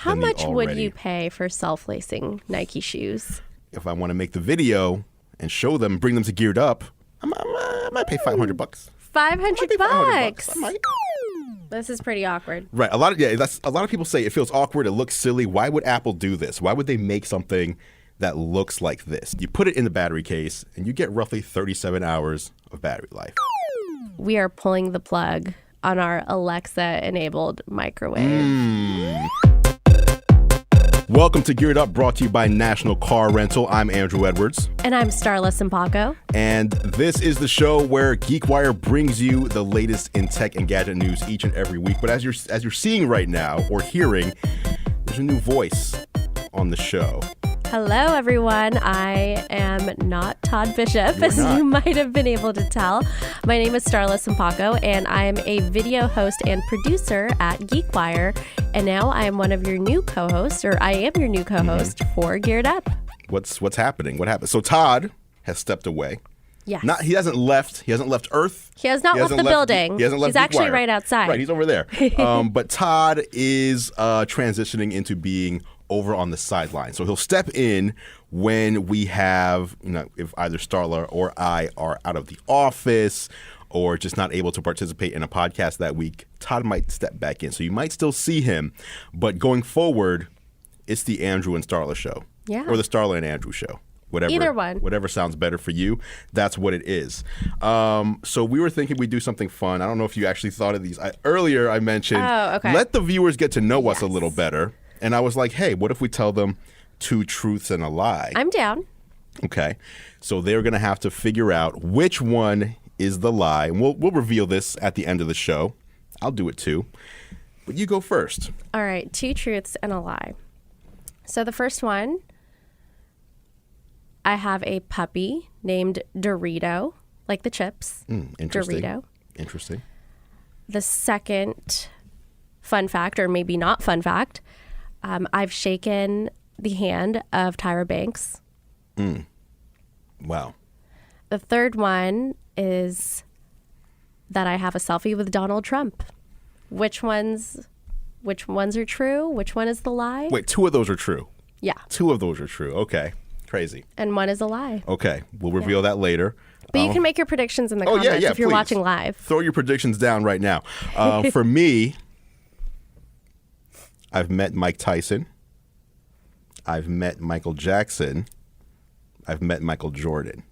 How than the much would already. you pay for self-lacing Nike shoes? If I want to make the video and show them, bring them to Geared Up, I might pay $500. $500 $500. I might. This is pretty awkward. Right. A lot of people say it feels awkward. It looks silly. Why would Apple do this? Why would they make something that looks like this? You put it in the battery case, and you get roughly 37 hours of battery life. We are pulling the plug on our Alexa-enabled microwave. Welcome to Geared Up, brought to you by National Car Rental. I'm Andrew Edwards. And I'm Starla Simpacco. And this is the show where GeekWire brings you the latest in tech and gadget news each and every week. But as you're seeing right now, or hearing, there's a new voice on the show. Hello, everyone. I am not Todd Bishop, as you might have been able to tell. My name is Starla Simpacco, and I am a video host and producer at GeekWire. And now I am one of your new co-hosts, or I am your new co-host for Geared Up. What's happening? What happened? So Todd has stepped away. Yes. He hasn't left Earth. He has not left the building. He hasn't left He's actually GeekWire. right outside. Right, he's over there. But Todd is transitioning into being over on the sideline. So he'll step in when we have, if either Starla or I are out of the office or just not able to participate in a podcast that week. Todd might step back in. So you might still see him. But going forward, it's the Andrew and Starla show. Yeah. Or the Starla and Andrew show. Either one. Whatever sounds better for you, that's what it is. So we were thinking we'd do something fun. I don't know if you actually thought of these. Earlier I mentioned, let the viewers get to know us a little better. And I was like, hey, what if we tell them two truths and a lie? I'm down. Okay. So they're going to have to figure out which one is the lie. And we'll reveal this at the end of the show. I'll do it too. But you go first. All right. Two truths and a lie. So the first one, I have a puppy named Dorito, like the chips. Interesting. Dorito. Interesting. The second fun fact, or maybe not fun fact, I've shaken the hand of Tyra Banks. Wow. The third one is that I have a selfie with Donald Trump. Which ones are true? Which one is the lie? Wait, two of those are true. Yeah. Two of those are true. Okay. Crazy. And one is a lie. Okay. We'll reveal that later. But you can make your predictions in the comments if you're please. watching live. Throw your predictions down right now. For me, I've met Mike Tyson. I've met Michael Jackson. I've met Michael Jordan.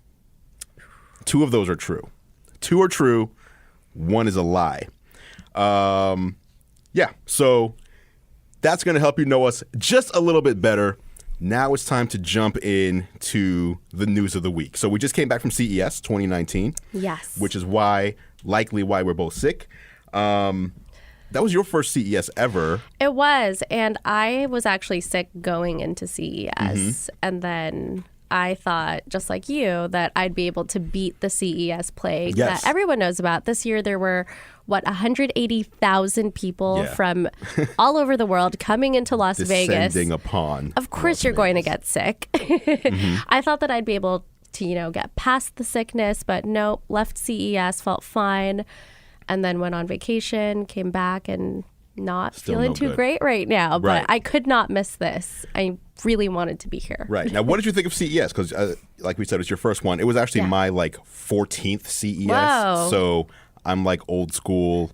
Two of those are true. Two are true. One is a lie. So that's going to help you know us just a little bit better. Now it's time to jump into the news of the week. So we just came back from CES 2019. Yes. Which is likely why we're both sick. That was your first CES ever. It was. And I was actually sick going into CES. And then I thought, just like you, that I'd be able to beat the CES plague that everyone knows about. This year there were, 180,000 people from all over the world coming into Las Vegas. Descending upon Of course Las you're going to Vegas. get sick. I thought that I'd be able to, get past the sickness, but no, left CES, felt fine, and then went on vacation, came back, and not Still feeling no too good. great right now. But Right. I could not miss this. I really wanted to be here. Right. Now, what did you think of CES? Because, like we said, it's your first one. It was actually my 14th CES. Whoa. So I'm old school,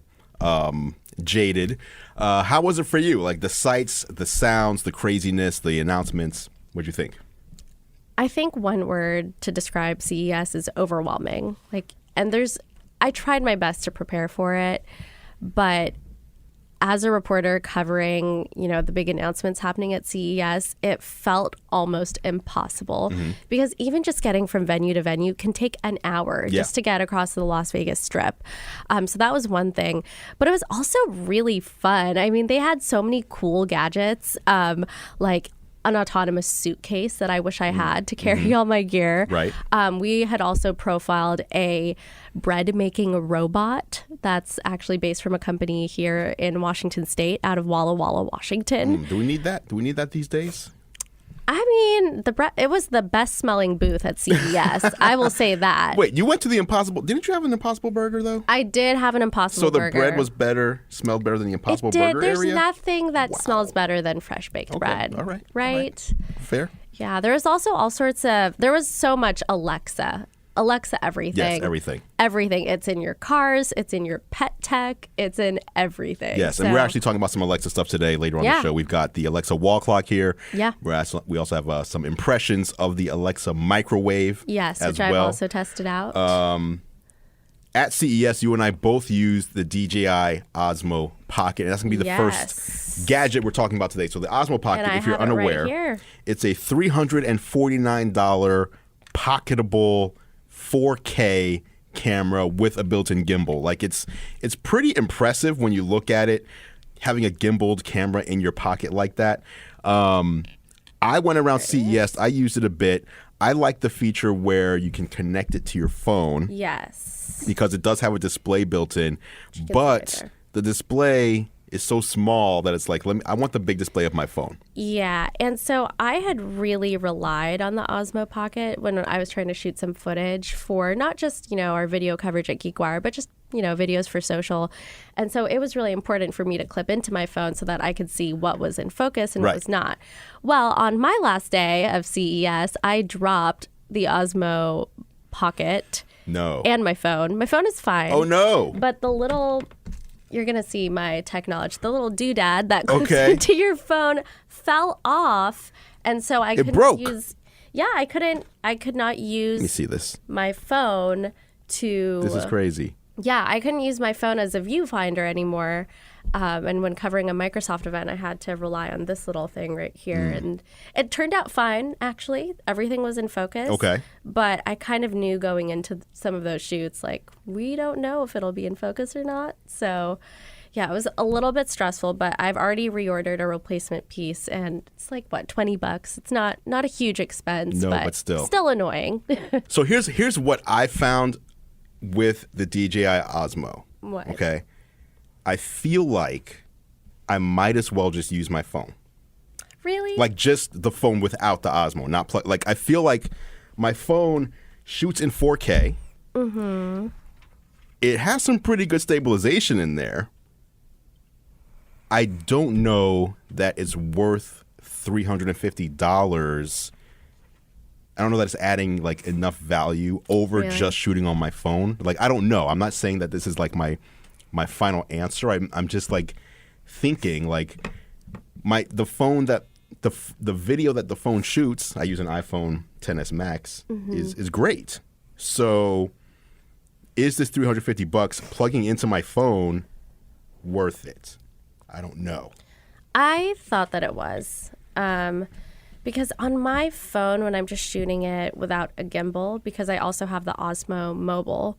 jaded. How was it for you? Like the sights, the sounds, the craziness, the announcements. What'd you think? I think one word to describe CES is overwhelming. I tried my best to prepare for it, but as a reporter covering, the big announcements happening at CES, it felt almost impossible because even just getting from venue to venue can take an hour just to get across the Las Vegas Strip. So that was one thing. But it was also really fun. I mean, they had so many cool gadgets, like an autonomous suitcase that I wish I had to carry all my gear. Right. We had also profiled a bread making robot that's actually based from a company here in Washington State out of Walla Walla, Washington. Do we need that? Do we need that these days? I mean, it was the best smelling booth at CES. I will say that. Wait, you went to the Impossible? Didn't you have an Impossible Burger though? I did have an Impossible Burger. So the bread was better, smelled better than the Impossible it did. Burger There's area? nothing that smells better than fresh baked bread. All right. Right? Fair. Yeah, there was also all sorts of, there was so much Alexa everything. Yes, everything. Everything. It's in your cars. It's in your pet tech. It's in everything. Yes, and we're actually talking about some Alexa stuff today. Later on the show, we've got the Alexa wall clock here. Yeah. We also have some impressions of the Alexa microwave. Yes, as which well. I've also tested out. At CES, you and I both used the DJI Osmo Pocket, and that's going to be the first gadget we're talking about today. So the Osmo Pocket, if you're unaware, right it's a $349 pocketable 4K camera with a built-in gimbal. Like it's pretty impressive when you look at it, having a gimbaled camera in your pocket like that. I went around CES. I used it a bit. I like the feature where you can connect it to your phone. Yes. Because it does have a display built in, but the display is so small that it's like, I want the big display of my phone. Yeah, and so I had really relied on the Osmo Pocket when I was trying to shoot some footage for not just, our video coverage at GeekWire, but just, videos for social. And so it was really important for me to clip into my phone so that I could see what was in focus and what was not. Well, on my last day of CES, I dropped the Osmo Pocket. No. And my phone. My phone is fine. Oh, no. But the little... You're going to see my tech knowledge. The little doodad that clips into your phone fell off. And so I couldn't use... Yeah, I could not use... Let me see this. My phone to... This is crazy. Yeah, I couldn't use my phone as a viewfinder anymore. And when covering a Microsoft event, I had to rely on this little thing right here. And it turned out fine, actually. Everything was in focus. Okay. But I kind of knew going into some of those shoots, like, we don't know if it'll be in focus or not. So, yeah, it was a little bit stressful, but I've already reordered a replacement piece. And it's like, what, $20? It's not a huge expense, but still annoying. So here's what I found with the DJI Osmo. What? Okay. I feel like I might as well just use my phone. Really? Like just the phone without the Osmo, not plug. Like I feel like my phone shoots in 4K. Mm-hmm. It has some pretty good stabilization in there. I don't know that it's worth $350. I don't know that it's adding like enough value over just shooting on my phone. Like I don't know. I'm not saying that this is like my final answer. I'm just like thinking like the phone that the video that the phone shoots. I use an iPhone XS Max is great. So is this $350 plugging into my phone worth it? I don't know. I thought that it was. Because on my phone, when I'm just shooting it without a gimbal, because I also have the Osmo Mobile,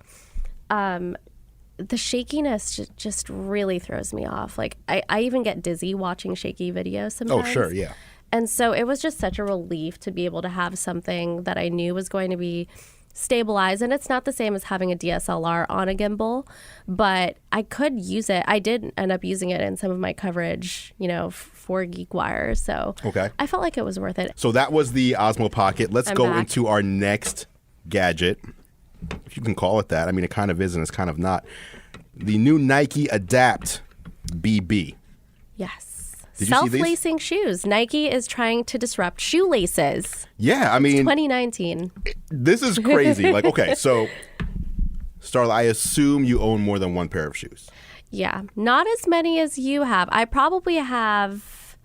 the shakiness just really throws me off. Like I even get dizzy watching shaky videos sometimes. Oh, sure, yeah. And so it was just such a relief to be able to have something that I knew was going to be stabilized. And it's not the same as having a DSLR on a gimbal, but I could use it. I did end up using it in some of my coverage, for GeekWire. So I felt like it was worth it. So that was the Osmo Pocket. Let's go into our next gadget, if you can call it that. I mean, it kind of is and it's kind of not. The new Nike Adapt BB. Yes. Did you see these? Self-lacing shoes. Nike is trying to disrupt shoelaces. Yeah, I mean... 2019. This is crazy. Like, okay, so, Starla, I assume you own more than one pair of shoes. Yeah, not as many as you have. I probably have...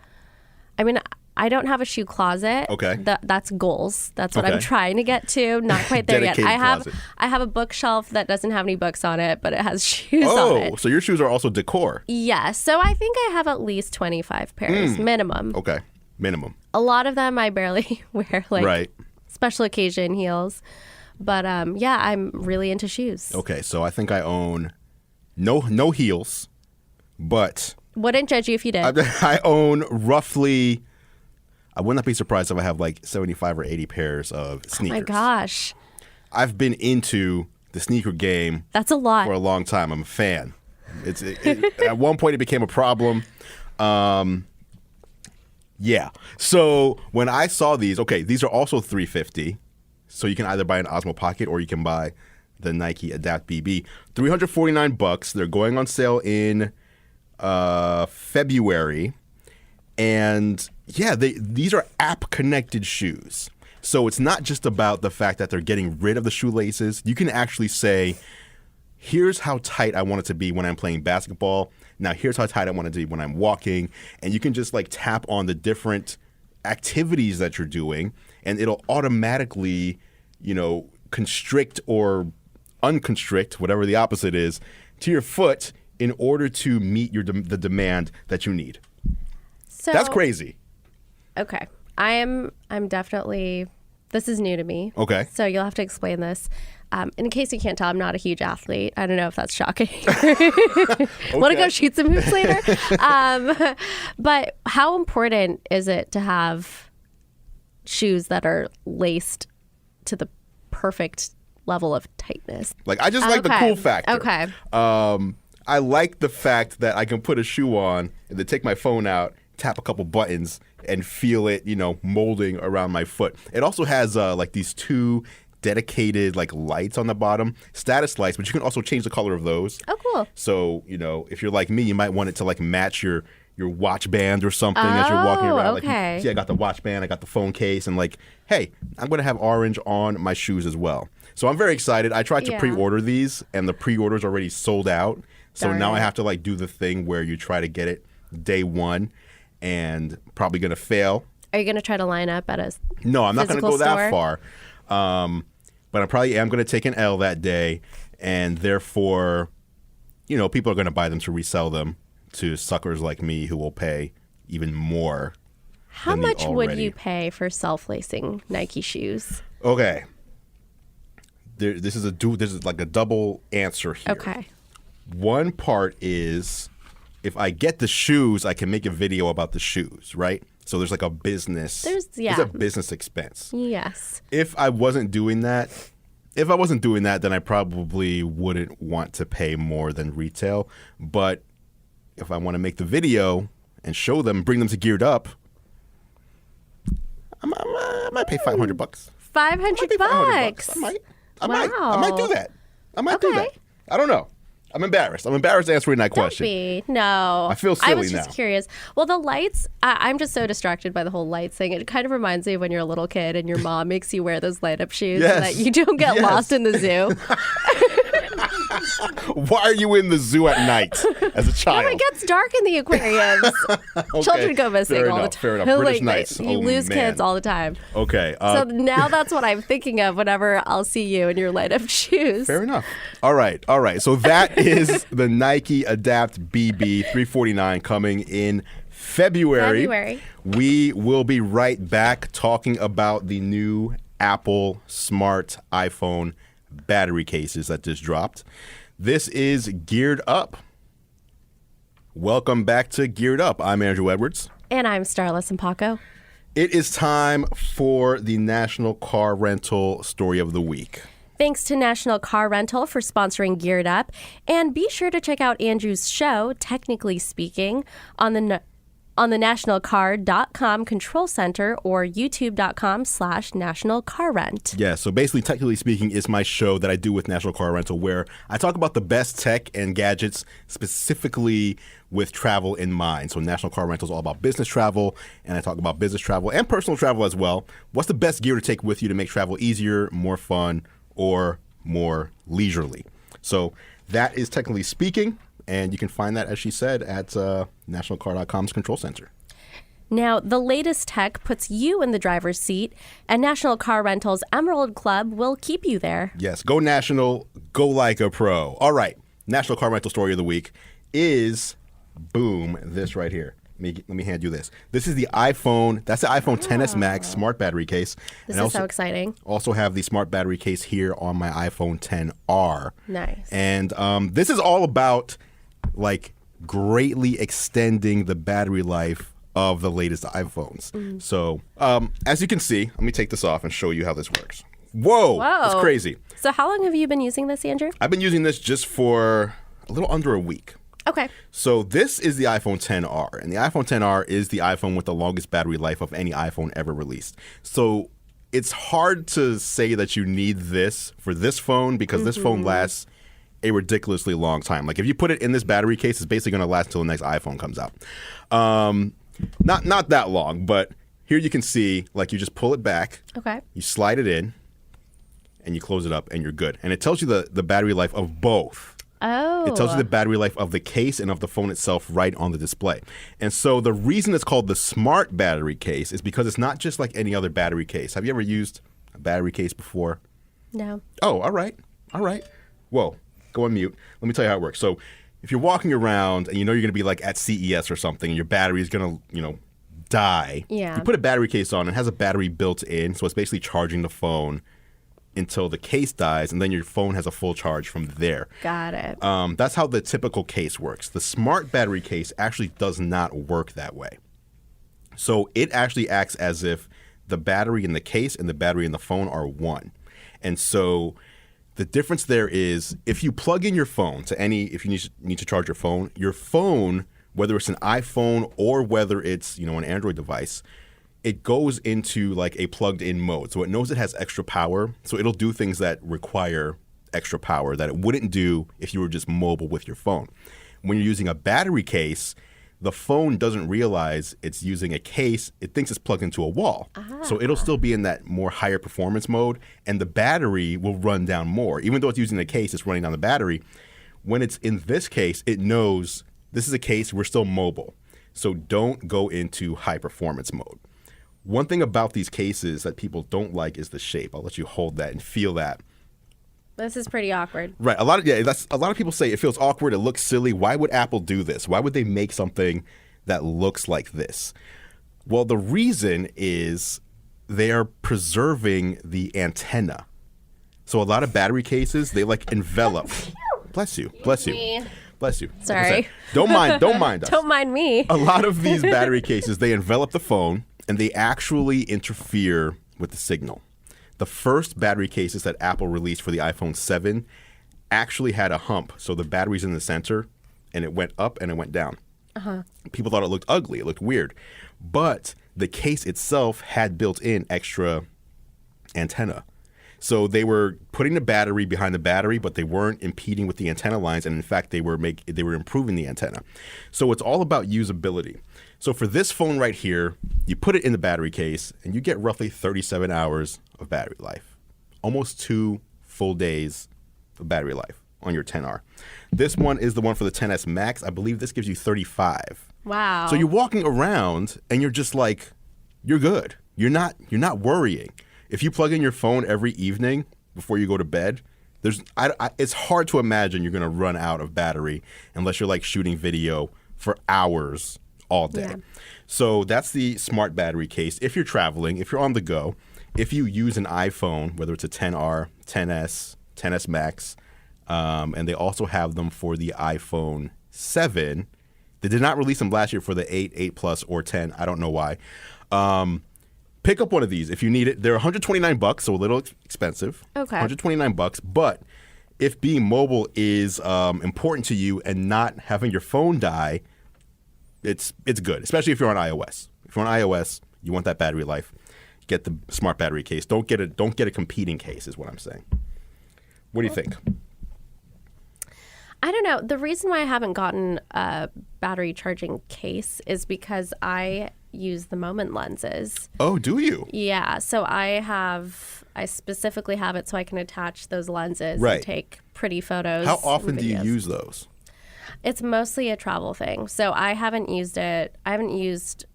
I don't have a shoe closet. Okay. That's goals. That's what I'm trying to get to. Not quite there yet. I have a bookshelf that doesn't have any books on it, but it has shoes on it. Oh, so your shoes are also decor. Yeah. So I think I have at least 25 pairs minimum. Okay. Minimum. A lot of them I barely wear, like special occasion heels. But yeah, I'm really into shoes. Okay. So I think I own no heels, but... Wouldn't judge you if you did. I own roughly... I would not be surprised if I have like 75 or 80 pairs of sneakers. Oh my gosh. I've been into the sneaker game. That's a lot. For a long time. I'm a fan. At one point, it became a problem. Yeah. So when I saw these, okay, these are also $350. So you can either buy an Osmo Pocket or you can buy the Nike Adapt BB. $349. They're going on sale in February. And yeah, these are app-connected shoes. So it's not just about the fact that they're getting rid of the shoelaces. You can actually say, here's how tight I want it to be when I'm playing basketball. Now here's how tight I want it to be when I'm walking. And you can just like tap on the different activities that you're doing, and it'll automatically, constrict or unconstrict, whatever the opposite is, to your foot in order to meet the demand that you need. So that's crazy. Okay. I'm definitely, this is new to me. Okay. So you'll have to explain this. In case you can't tell, I'm not a huge athlete. I don't know if that's shocking. Want to go shoot some hoops later? But how important is it to have shoes that are laced to the perfect level of tightness? Like, I just like the cool factor. Okay. I like the fact that I can put a shoe on and then take my phone out, tap a couple buttons, and feel it, molding around my foot. It also has like these two dedicated like lights on the bottom, status lights, but you can also change the color of those. Oh, cool. So, if you're like me, you might want it to like match your watch band or something as you're walking around. Okay. Like, see, I got the watch band, I got the phone case, and like, hey, I'm going to have orange on my shoes as well. So I'm very excited. I tried to pre-order these, and the pre-order's already sold out. So now I have to like do the thing where you try to get it day one, and probably going to fail. Are you going to try to line up at a No, I'm not going to go store? that far. But I probably am going to take an L that day, and therefore, people are going to buy them to resell them to suckers like me who will pay even more. How much would you pay for self-lacing Nike shoes? Okay. This is like a double answer here. Okay. One part is, if I get the shoes, I can make a video about the shoes, right? So there's like a business. There's a business expense. Yes. If I wasn't doing that, then I probably wouldn't want to pay more than retail. But if I want to make the video and show them, bring them to Geared Up, I might pay $500. $500. I might do that. Do that. I don't know. I'm embarrassed answering that question. Don't be. No. I feel silly now. I was just curious. Well, the lights, I'm just so distracted by the whole lights thing. It kind of reminds me of when you're a little kid and your mom makes you wear those light up shoes so that you don't get lost in the zoo. Why are you in the zoo at night as a child? It gets dark in the aquariums. Okay. Children go missing all the time. Fair enough. British nights. You lose kids all the time. Okay. So now that's what I'm thinking of whenever I'll see you in your light up shoes. Fair enough. All right. So that is the Nike Adapt BB $349 coming in February. We will be right back talking about the new Apple Smart iPhone battery cases that just dropped. This is Geared Up. Welcome back to Geared Up. I'm Andrew Edwards. And I'm Starla Sampaco. It is time for the National Car Rental Story of the Week. Thanks to National Car Rental for sponsoring Geared Up. And be sure to check out Andrew's show, Technically Speaking, on the nationalcar.com control center or youtube.com/nationalcarrent. Yeah, so basically, Technically Speaking is my show that I do with National Car Rental, where I talk about the best tech and gadgets specifically with travel in mind. So National Car Rental is all about business travel, and I talk about business travel and personal travel as well. What's the best gear to take with you to make travel easier, more fun, or more leisurely? So that is Technically Speaking. And you can find that, as she said, at nationalcar.com's control center. Now, the latest tech puts you in the driver's seat, and National Car Rental's Emerald Club will keep you there. Yes, go National, go like a pro. All right, National Car Rental Story of the Week is, boom, this right here. Let me hand you this. This is the iPhone. That's the iPhone XS Max smart battery case. This is so exciting. Also have the smart battery case here on my iPhone XR. Nice. And this is all about like greatly extending the battery life of the latest iPhones. So as you can see, let me take this off and show you how this works. Whoa. That's crazy. So how long have you been using this, Andrew? I've been using this just for a little under a week. Okay. So this is the iPhone XR, and the iPhone XR is the iPhone with the longest battery life of any iPhone ever released. So it's hard to say that you need this for this phone because this phone lasts a ridiculously long time. Like if you put it in this battery case, it's basically going to last until the next iPhone comes out. Not that long, but here you can see, like you just pull it back, Okay. you slide it in, and you close it up, and you're good. And it tells you the battery life of both. Oh. It tells you the battery life of the case and of the phone itself right on the display. And so the reason it's called the smart battery case is because it's not just like any other battery case. Have you ever used a battery case before? No. Oh, all right. All right. Whoa, go on mute. Let me tell you how it works. So if you're walking around and you know you're going to be like at CES or something and your battery is going to, die. Yeah. You put a battery case on. It has a battery built in. So it's basically charging the phone until the case dies, and then your phone has a full charge from there. Got it. That's how the typical case works. The smart battery case actually does not work that way. So it actually acts as if the battery in the case and the battery in the phone are one. And so the difference there is if you plug in your phone to if you need to charge your phone, whether it's an iPhone or whether it's an Android device, it goes into like a plugged in mode. So it knows it has extra power. So it'll do things that require extra power that it wouldn't do if you were just mobile with your phone. When you're using a battery case, the phone doesn't realize it's using a case. It thinks it's plugged into a wall. So it'll still be in that more higher performance mode, and the battery will run down more. Even though it's using the case, it's running down the battery. When it's in this case, it knows this is a case, we're still mobile. So don't go into high performance mode. One thing about these cases that people don't like is the shape. I'll let you hold that and feel that. This is pretty awkward. Right. A lot of people say it feels awkward. It looks silly. Why would Apple do this? Why would they make something that looks like this? Well, the reason is they are preserving the antenna. So a lot of battery cases, they like envelop. Bless you. Bless you. Bless you. Sorry. Like don't mind us. Don't mind me. A lot of these battery cases, they envelop the phone and they actually interfere with the signal. The first battery cases that Apple released for the iPhone 7 actually had a hump. So the battery's in the center and it went up and it went down. People thought it looked ugly. It looked weird. But the case itself had built in extra antenna. So they were putting the battery behind the battery, but they weren't impeding with the antenna lines. And in fact, they were improving the antenna. So it's all about usability. So for this phone right here, you put it in the battery case and you get roughly 37 hours of battery life. Almost 2 full days of battery life on your XR. This one is the one for the XS Max. I believe this gives you 35. Wow. So you're walking around and you're just like, you're good. You're not worrying. If you plug in your phone every evening before you go to bed, it's hard to imagine you're going to run out of battery unless you're like shooting video for hours all day. Yeah. So that's the smart battery case. If you're traveling, if you're on the go, if you use an iPhone, whether it's a XR, XS, XS Max, and they also have them for the iPhone 7. They did not release them last year for the 8, 8 Plus, or 10. I don't know why. Pick up one of these if you need it. They're $129, so a little expensive. Okay. $129, but if being mobile is important to you and not having your phone die, it's good, especially if you're on iOS. If you're on iOS, you want that battery life. Get the smart battery case. Don't get a competing case, is what I'm saying. What do you think? I don't know. The reason why I haven't gotten a battery charging case is because I use the moment lenses. Oh, do you? Yeah. So I specifically have it so I can attach those lenses Right. and take pretty photos. How often and do you videos. use those? It's mostly a travel thing. So I haven't used it. I haven't used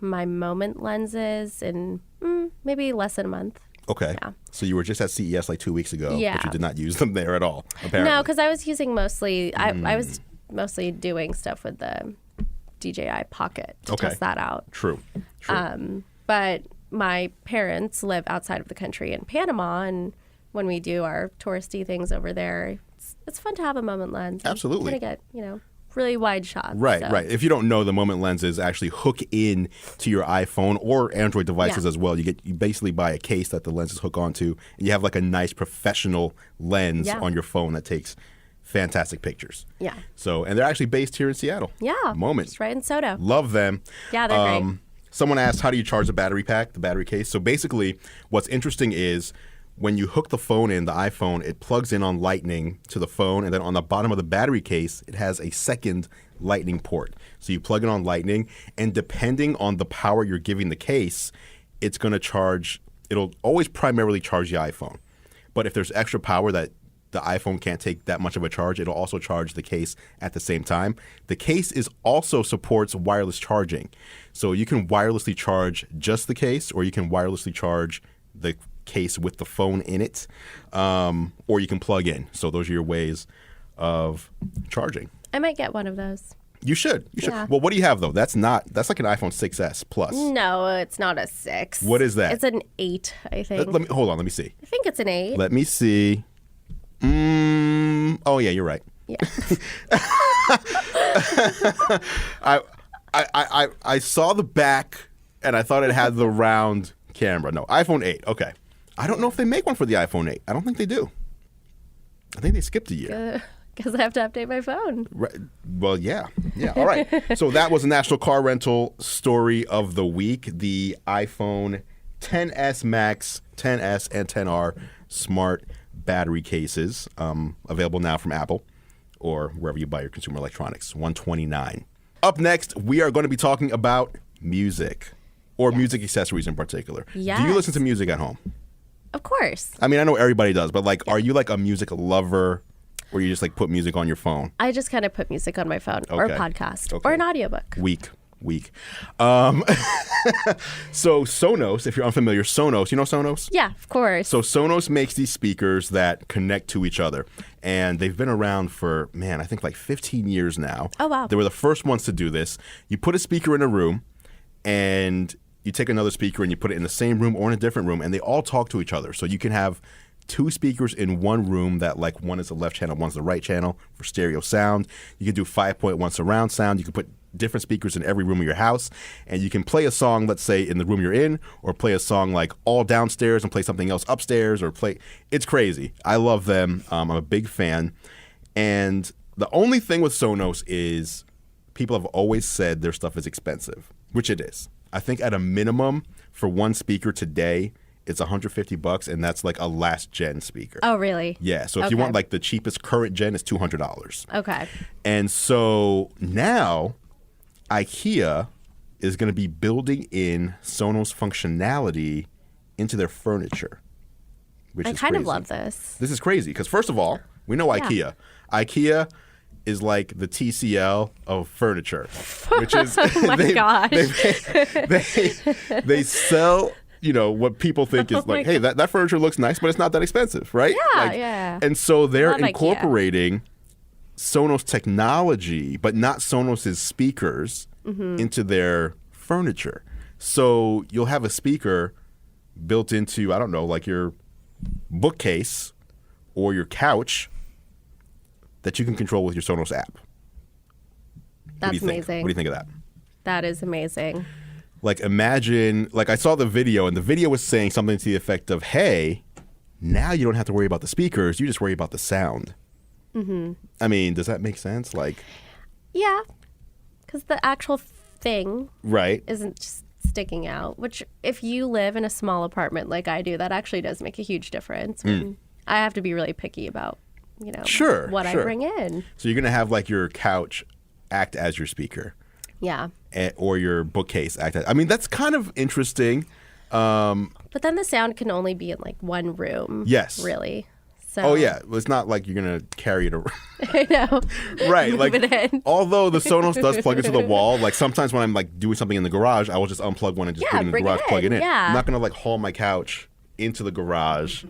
my moment lenses in maybe less than a month. Okay. Yeah. So you were just at CES like 2 weeks ago, Yeah. but you did not use them there at all, apparently. No, because I was using mostly, I was mostly doing stuff with the DJI Pocket to Okay. test that out. True. But my parents live outside of the country in Panama, and when we do our touristy things over there, it's fun to have a moment lens. Absolutely. Kind of get, really wide shots. Right, so. right. If you don't know, the moment lenses actually hook in to your iPhone or Android devices Yeah. as well. You basically buy a case that the lenses hook onto, and you have like a nice professional lens Yeah. on your phone that takes fantastic pictures. Yeah. So, and they're actually based here in Seattle. Yeah. Moment. Just right in Soto. Love them. Yeah, they're great. Someone asked, how do you charge the battery pack, the battery case? So basically, what's interesting is when you hook the phone in, the iPhone, it plugs in on Lightning to the phone, and then on the bottom of the battery case, it has a second Lightning port. So you plug it on Lightning, and depending on the power you're giving the case, it's going to charge, it'll always primarily charge the iPhone. But if there's extra power that the iPhone can't take that much of a charge, it'll also charge the case at the same time. The case also supports wireless charging. So you can wirelessly charge just the case, or you can wirelessly charge the case with the phone in it, or you can plug in. So those are your ways of charging. I might get one of those. You should. You should. Yeah. Well, what do you have, though? That's like an iPhone 6S Plus. No, it's not a 6. What is that? It's an 8, I think. Hold on. Let me see. I think it's an 8. Let me see. Oh, yeah, you're right. Yeah. I saw the back, and I thought it had the round camera. No, iPhone 8. Okay. I don't know if they make one for the iPhone 8. I don't think they do. I think they skipped a year. Because I have to update my phone. Right. Well, yeah. Yeah. All right. So that was the National Car Rental Story of the Week. The iPhone XS Max, XS, and XR smart battery cases, available now from Apple or wherever you buy your consumer electronics. $129. Up next, we are going to be talking about music, or music accessories in particular. Yes. Do you listen to music at home? Of course. I mean, I know everybody does, but like, are you like a music lover, or you just like put music on your phone? I just kind of put music on my phone, or a podcast, or an audiobook. Weak. So Sonos, if you're unfamiliar, Sonos, you know Sonos? Yeah, of course. So Sonos makes these speakers that connect to each other. And they've been around for, I think like 15 years now. Oh, wow. They were the first ones to do this. You put a speaker in a room, and you take another speaker and you put it in the same room or in a different room, and they all talk to each other. So you can have two speakers in one room that, like, one is the left channel, one's the right channel for stereo sound. You can do 5.1 surround sound. You can put different speakers in every room of your house, and you can play a song, let's say, in the room you're in, or play a song like all downstairs and play something else upstairs, or play. It's crazy. I love them. I'm a big fan. And the only thing with Sonos is people have always said their stuff is expensive, which it is. I think at a minimum for one speaker today, it's $150, and that's like a last gen speaker. Oh, really? Yeah. So if you want like the cheapest current gen, it's $200. Okay. And so now IKEA is going to be building in Sonos functionality into their furniture, which I is kind crazy. of love this. This is crazy because, first of all, we know IKEA. Yeah. IKEA is like the TCL of furniture, which is Oh my gosh. they sell, what people think is like, hey, that furniture looks nice, but it's not that expensive, right? Yeah, yeah. And so they're Love IKEA. incorporating Sonos technology, but not Sonos's speakers, into their furniture. So you'll have a speaker built into, I don't know, like your bookcase or your couch that you can control with your Sonos app. That's amazing. What do you think of that? That is amazing. Like, imagine, like, I saw the video, and the video was saying something to the effect of, hey, now you don't have to worry about the speakers, you just worry about the sound. Mm-hmm. I mean, does that make sense? Like, yeah, because the actual thing right isn't just sticking out, which if you live in a small apartment like I do, that actually does make a huge difference. I have to be really picky about, what I bring in. So you're going to have, like, your couch act as your speaker. Yeah. Or your bookcase act as, I mean, that's kind of interesting. But then the sound can only be in, like, one room. Yes. Really. So. Oh, yeah. It's not like you're going to carry it around. I know. Right. Move like, it in. Although the Sonos does plug into the wall, like, sometimes when I'm, like, doing something in the garage, I will just unplug one and just put it in the garage, plug it in. Yeah. I'm not going to, like, haul my couch into the garage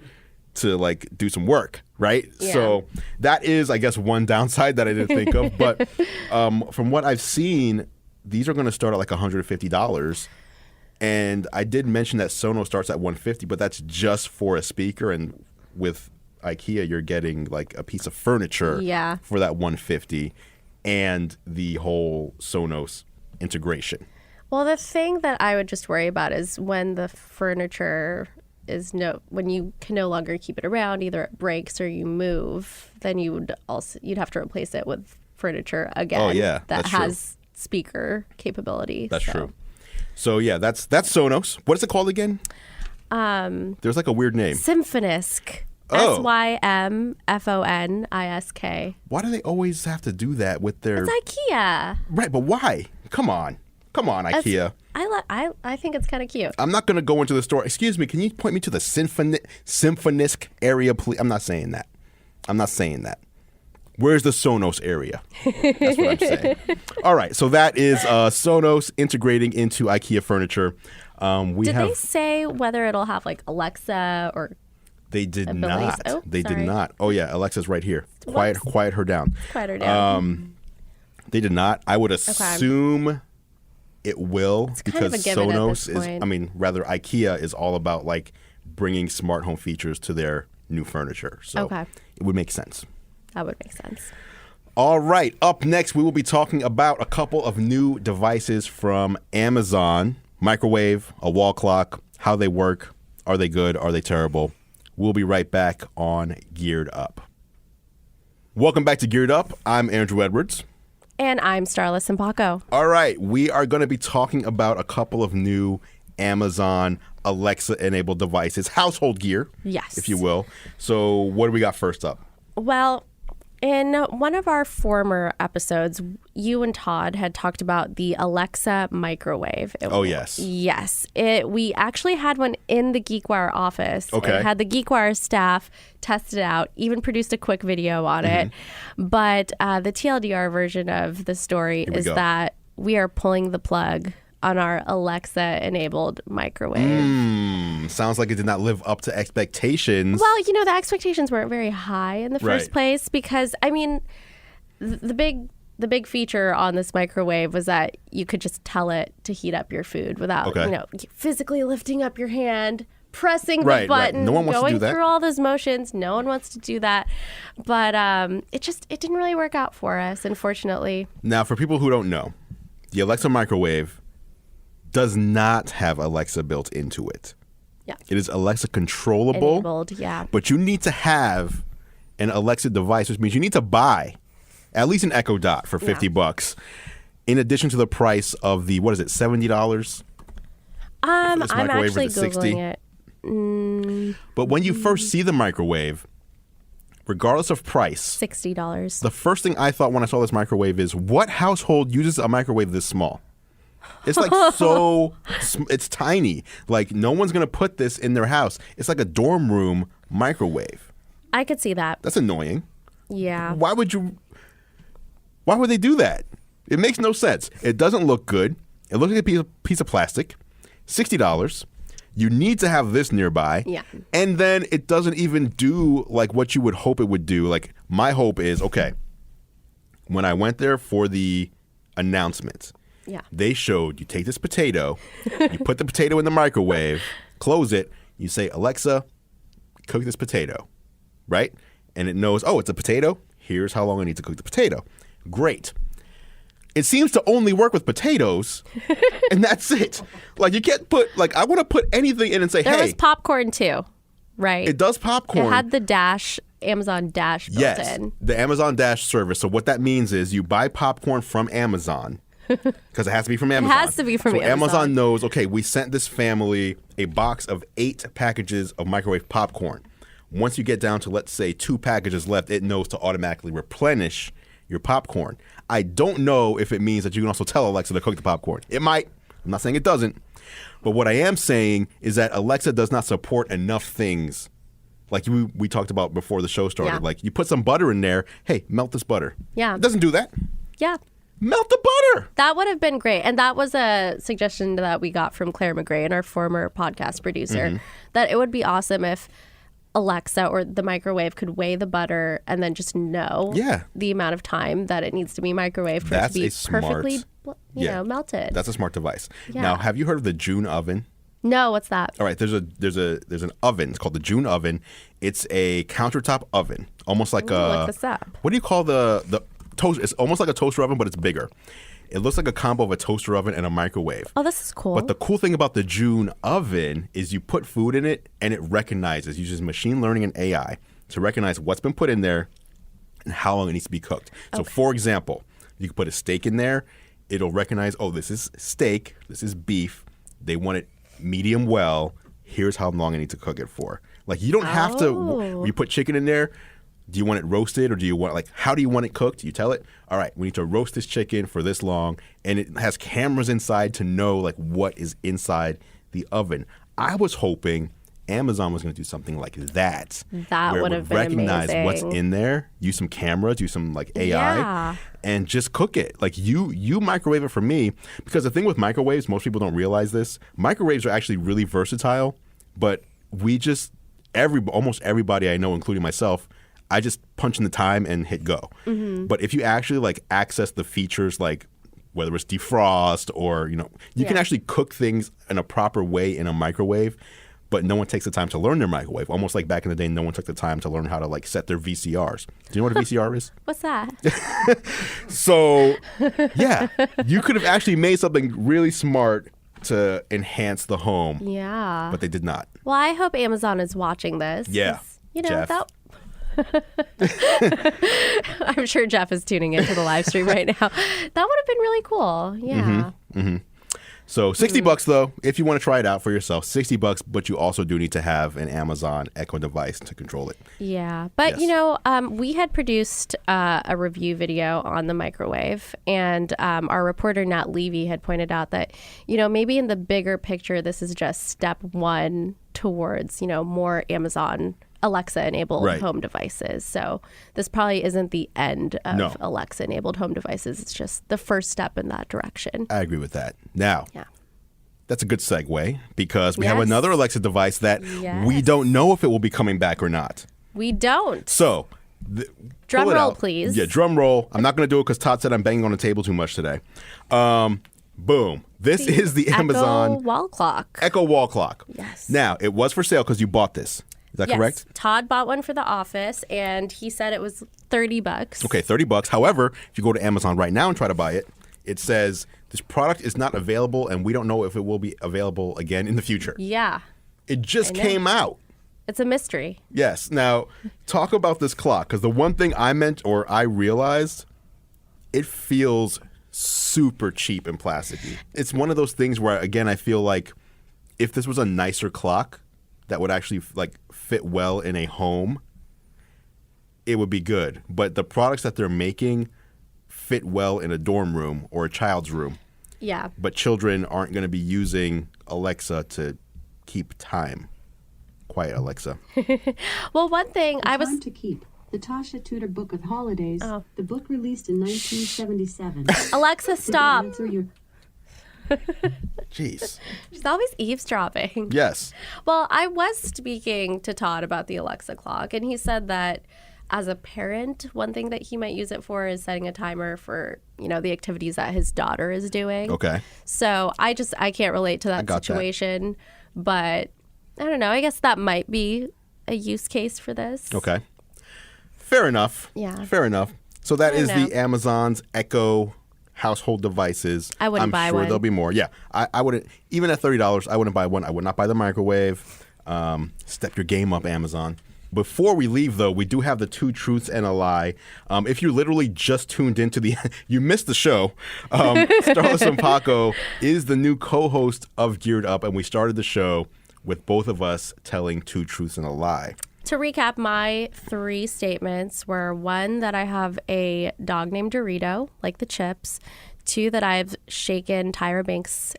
to, like, do some work, right? Yeah. So that is, I guess, one downside that I didn't think of. But from what I've seen, these are going to start at like $150. And I did mention that Sonos starts at $150, but that's just for a speaker. And with IKEA, you're getting like a piece of furniture for that $150 and the whole Sonos integration. Well, the thing that I would just worry about is when the furniture is when you can no longer keep it around, either it breaks or you move, then you'd have to replace it with furniture again. Oh, yeah, that that's has speaker capability. That's true. So yeah, that's Sonos. What is it called again? There's like a weird name. Symfonisk. Oh. Symfonisk. Why do they always have to do that with their? It's IKEA. Right, but why? Come on, IKEA. I think it's kind of cute. I'm not going to go into the store. Excuse me, can you point me to the Symfonisk area, please? I'm not saying that. Where's the Sonos area? That's what I'm saying. All right, so that is Sonos integrating into IKEA furniture. Did they say whether it'll have like Alexa or? They did not. Did not. Oh yeah, Alexa's right here. Quiet her down. Quiet her down. They did not. I would assume it will, because Sonos is. IKEA is all about like bringing smart home features to their new furniture. So it would make sense. That would make sense. All right. Up next, we will be talking about a couple of new devices from Amazon. Microwave, a wall clock, how they work. Are they good? Are they terrible? We'll be right back on Geared Up. Welcome back to Geared Up. I'm Andrew Edwards. And I'm Starla Simpacco. All right. We are going to be talking about a couple of new Amazon Alexa-enabled devices, household gear, if you will. So what do we got first up? Well, in one of our former episodes, you and Todd had talked about the Alexa microwave. Yes. Yes. We actually had one in the GeekWire office. Okay. It had the GeekWire staff test it out, even produced a quick video on it. But the TLDR version of the story is that we are pulling the plug on our Alexa-enabled microwave. Sounds like it did not live up to expectations. Well, the expectations weren't very high in the first place because, the big feature on this microwave was that you could just tell it to heat up your food without, physically lifting up your hand, pressing the button, No one wants to do that. Going through all those motions. No one wants to do that. But it didn't really work out for us, unfortunately. Now, for people who don't know, the Alexa microwave does not have Alexa built into it. Yeah. It is Alexa controllable. Enabled, yeah. But you need to have an Alexa device, which means you need to buy at least an Echo Dot for $50, in addition to the price of the, $70? I'm actually Googling it. But when you first see the microwave, regardless of price, $60. The first thing I thought when I saw this microwave is, what household uses a microwave this small? It's like it's tiny. Like no one's going to put this in their house. It's like a dorm room microwave. I could see that. That's annoying. Yeah. Why would they do that? It makes no sense. It doesn't look good. It looks like a piece of plastic. $60. You need to have this nearby. Yeah. And then it doesn't even do like what you would hope it would do. Like my hope is, when I went there for the announcement, they showed you take this potato, you put the potato in the microwave, close it, you say, Alexa, cook this potato, right? And it knows, it's a potato. Here's how long I need to cook the potato. Great. It seems to only work with potatoes, and that's it. Like, you can't put, I want to put anything in and say, There was popcorn, too, right? It does popcorn. It had the Amazon Dash built in. The Amazon Dash service. So what that means is you buy popcorn from Amazon, because it has to be from Amazon. It has to be from Amazon. So Amazon knows, we sent this family a box of 8 packages of microwave popcorn. Once you get down to, let's say, 2 packages left, it knows to automatically replenish your popcorn. I don't know if it means that you can also tell Alexa to cook the popcorn. It might. I'm not saying it doesn't. But what I am saying is that Alexa does not support enough things. Like we talked about before the show started. Yeah. Like, you put some butter in there. Hey, melt this butter. Yeah. It doesn't do that. Yeah. Melt the butter. That would have been great. And that was a suggestion that we got from Claire McGray, our former podcast producer, that it would be awesome if Alexa or the microwave could weigh the butter and then just know the amount of time that it needs to be microwaved for it to be perfectly melted. That's a smart device. Yeah. Now, have you heard of the June oven? No, what's that? All right, there's an oven. It's called the June oven. It's a countertop oven, almost like Look this up. What do you call the toast? It's almost like a toaster oven, but it's bigger. It looks like a combo of a toaster oven and a microwave. Oh, this is cool. But the cool thing about the June oven is you put food in it and it recognizes, uses machine learning and AI to recognize what's been put in there and how long it needs to be cooked. So for example, you can put a steak in there. It'll recognize, oh, this is steak, this is beef. They want it medium well. Here's how long I need to cook it for. Like, you don't have to, when you put chicken in there, do you want it roasted or do you want, like, how do you want it cooked? You tell it, all right, we need to roast this chicken for this long. And it has cameras inside to know, like, what is inside the oven. I was hoping Amazon was going to do something like that. That where would it have been recognize amazing. what's in there, use some cameras, use some, like, AI, and just cook it. Like, you microwave it for me. Because the thing with microwaves, most people don't realize this, microwaves are actually really versatile, but we just, almost everybody I know, including myself, I just punch in the time and hit go. Mm-hmm. But if you actually, like, access the features, like whether it's defrost or, you can actually cook things in a proper way in a microwave, but no one takes the time to learn their microwave. Almost like back in the day, no one took the time to learn how to, like, set their VCRs. Do you know what a VCR is? What's that? So, yeah, you could have actually made something really smart to enhance the home. Yeah. But they did not. Well, I hope Amazon is watching this. Yeah. Jeff. I'm sure Jeff is tuning into the live stream right now. That would have been really cool. Yeah. Mm-hmm. So $60 though, if you want to try it out for yourself, $60, but you also do need to have an Amazon Echo device to control it. Yeah. But, we had produced a review video on the microwave, and our reporter, Nat Levy, had pointed out that, maybe in the bigger picture, this is just step one towards, more Amazon Alexa-enabled home devices. So this probably isn't the end of Alexa-enabled home devices. It's just the first step in that direction. I agree with that. Now, that's a good segue because we have another Alexa device that we don't know if it will be coming back or not. We don't. So, drum roll, please. Yeah, drum roll. I'm not going to do it because Todd said I'm banging on the table too much today. Boom. This is the Amazon Echo wall clock. Echo wall clock. Yes. Now, it was for sale because you bought this. Is that correct? Todd bought one for the office, and he said it was $30. Okay, $30. However, if you go to Amazon right now and try to buy it, it says this product is not available, and we don't know if it will be available again in the future. Yeah. It just came out. It's a mystery. Yes. Now, talk about this clock, because the one thing I realized, it feels super cheap and plasticky. It's one of those things where, again, I feel like if this was a nicer clock that would actually, like, fit well in a home, it would be good. But the products that they're making fit well in a dorm room or a child's room. Yeah. But children aren't going to be using Alexa to keep time. Quiet, Alexa. Well, one thing Time to Keep. The Tasha Tudor Book of Holidays. Oh. The book released in 1977. Alexa, stop. Answer your... Jeez. She's always eavesdropping. Yes. Well, I was speaking to Todd about the Alexa clock, and he said that as a parent, one thing that he might use it for is setting a timer for, the activities that his daughter is doing. Okay. So I can't relate to that situation, but I don't know. I guess that might be a use case for this. Okay. Fair enough. Yeah. Fair enough. So that is know. the Amazon's Echo household devices. I wouldn't buy I'm one. sure there'll be more. Yeah. I wouldn't, even at $30, I wouldn't buy one. I would not buy the microwave. Step your game up, Amazon. Before we leave, though, we do have the two truths and a lie. If you literally just tuned into you missed the show. Starla Sampaco is the new co-host of Geared Up, and we started the show with both of us telling two truths and a lie. To recap, my three statements were: one, that I have a dog named Dorito, like the chips; two, that I've shaken Tyra Banks'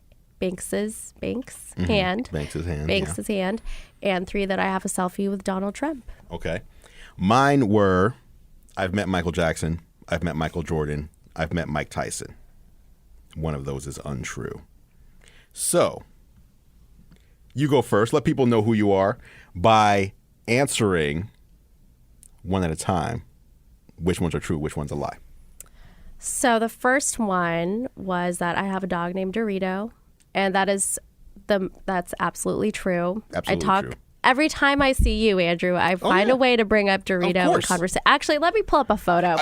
hand. Banks' hand. And three, that I have a selfie with Donald Trump. Okay. Mine were, I've met Michael Jackson, I've met Michael Jordan, I've met Mike Tyson. One of those is untrue. So, you go first. Let people know who you are by answering one at a time. Which ones are true, which one's a lie? So the first one was that I have a dog named Dorito, and that's absolutely true. Absolutely true. every time I see you, Andrew, I find a way to bring up Dorito in conversation. Actually, let me pull up a photo.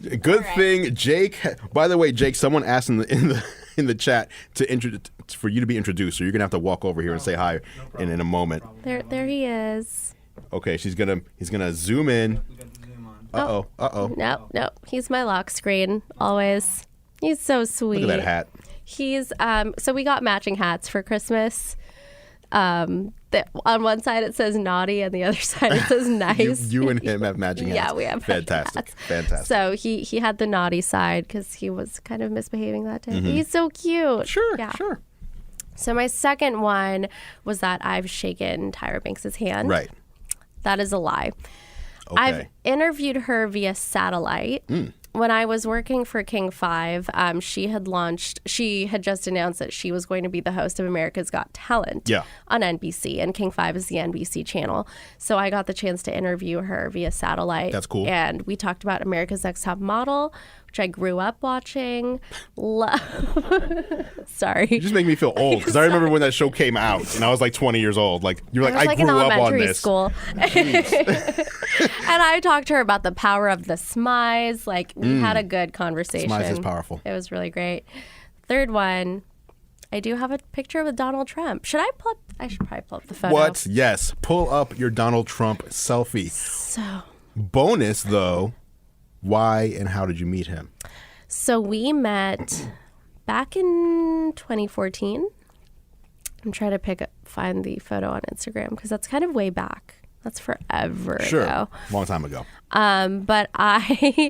Good thing, Jake. By the way, Jake, someone asked in the chat for you to be introduced, so you're gonna have to walk over here and say hi in a moment. There he is. Okay, he's gonna zoom in. Uh oh. No, he's my lock screen always. He's so sweet. Look at that hat. He's so we got matching hats for Christmas. On one side it says naughty, and the other side it says nice. you and him have matching hats. Yeah, we have fantastic. Fantastic. So he had the naughty side because he was kind of misbehaving that day. He's so cute. Sure. So my second one was that I've shaken Tyra Banks' hand. Right. That is a lie. Okay. I've interviewed her via satellite. When I was working for King 5, she had just announced that she was going to be the host of America's Got Talent on NBC, and King 5 is the NBC channel. So I got the chance to interview her via satellite. That's cool. And we talked about America's Next Top Model, which I grew up watching. Sorry. You just make me feel old, because I remember when that show came out, and I was like 20 years old. Like, you're like, I grew up on this. School. And I talked to her about the power of the smize. Like, we had a good conversation. Smize is powerful. It was really great. Third one, I do have a picture with Donald Trump. I should probably pull up the photo. What? Yes. Pull up your Donald Trump selfie. So. Bonus, though, why and how did you meet him? So we met back in 2014. I'm trying to find the photo on Instagram because that's kind of way back. That's forever ago. Long time ago. But I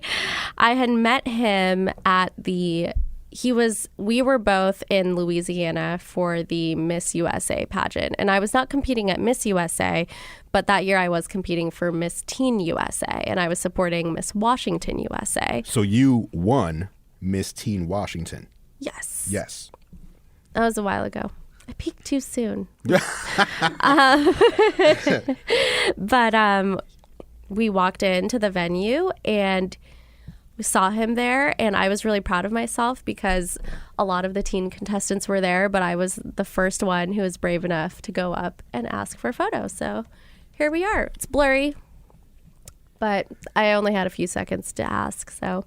had met him at we were both in Louisiana for the Miss USA pageant. And I was not competing at Miss USA, but that year I was competing for Miss Teen USA, and I was supporting Miss Washington USA. So you won Miss Teen Washington. Yes. Yes. That was a while ago. I peaked too soon. But we walked into the venue and we saw him there, and I was really proud of myself because a lot of the teen contestants were there, but I was the first one who was brave enough to go up and ask for a photo. So here we are. It's blurry, but I only had a few seconds to ask. So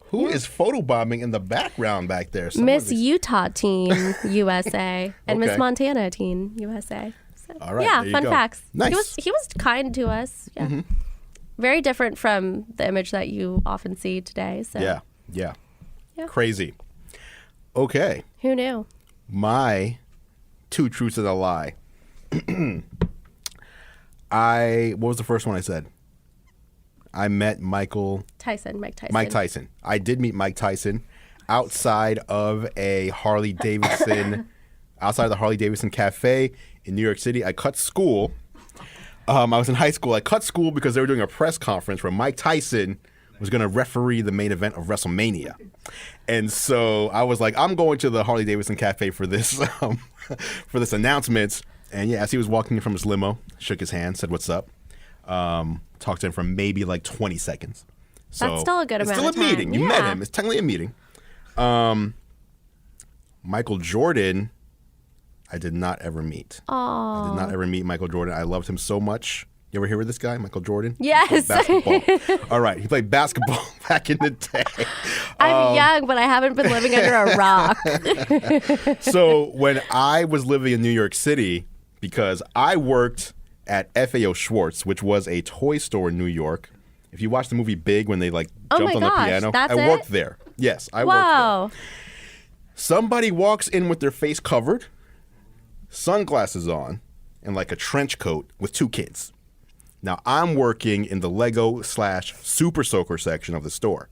who is photobombing in the background back there? Miss Utah Teen USA and Miss Montana Teen USA. So, all right. Yeah, fun facts. Nice. He was kind to us. Yeah. Very different from the image that you often see today. So Yeah. Crazy. Okay. Who knew? My two truths and a lie. What was the first one I said? I met Mike Tyson. Mike Tyson. I did meet Mike Tyson outside of a Harley Davidson, outside of the Harley Davidson Cafe in New York City. I cut school. I was in high school. I cut school because they were doing a press conference where Mike Tyson was going to referee the main event of WrestleMania. And so I was like, I'm going to the Harley Davidson Cafe for this for this announcement. And yeah, as he was walking in from his limo, shook his hand, said, "What's up?" Talked to him for maybe like 20 seconds. So that's still a good amount of time. It's still a meeting. You met him. It's technically a meeting. Michael Jordan, I did not ever meet. I did not ever meet Michael Jordan. I loved him so much. You ever hear of this guy, Michael Jordan? Yes. Basketball. All right. He played basketball back in the day. I'm young, but I haven't been living under a rock. So when I was living in New York City, because I worked at FAO Schwartz, which was a toy store in New York. If you watch the movie Big, when they jumped on the piano, I worked there. Yes, I worked there. Somebody walks in with their face covered, sunglasses on, and like a trench coat with two kids. Now, I'm working in the Lego/Super Soaker section of the store.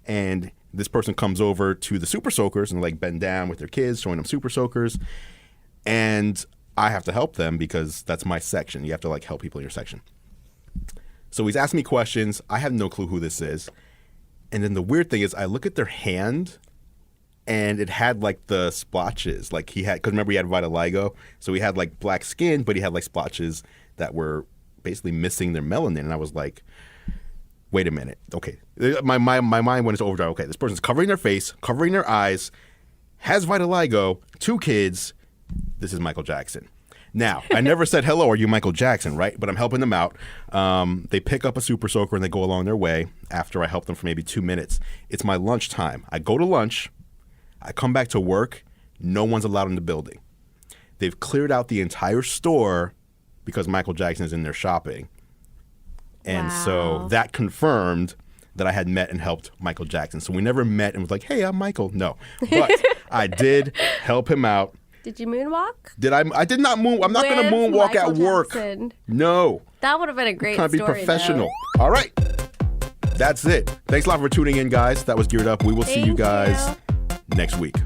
And this person comes over to the Super Soakers and bend down with their kids, showing them Super Soakers. And I have to help them because that's my section. You have to help people in your section. So he's asking me questions. I have no clue who this is. And then the weird thing is I look at their hand and it had the splotches. Because remember he had vitiligo. So he had black skin, but he had splotches that were basically missing their melanin. And I was like, wait a minute. Okay. My mind went into overdrive. Okay, this person's covering their face, covering their eyes, has vitiligo, two kids. This is Michael Jackson. Now, I never said, hello, are you Michael Jackson, right? But I'm helping them out. They pick up a super soaker and they go along their way after I help them for maybe 2 minutes. It's my lunchtime. I go to lunch. I come back to work. No one's allowed in the building. They've cleared out the entire store because Michael Jackson is in there shopping. And so that confirmed that I had met and helped Michael Jackson. So we never met and was like, hey, I'm Michael. No. But I did help him out. Did you moonwalk? I did not moon. I'm not going to moonwalk Michael at work. Jackson. No. That would have been a great Trying to be story, professional. though. All right. That's it. Thanks a lot for tuning in, guys. That was Geared Up. We will see you guys next week.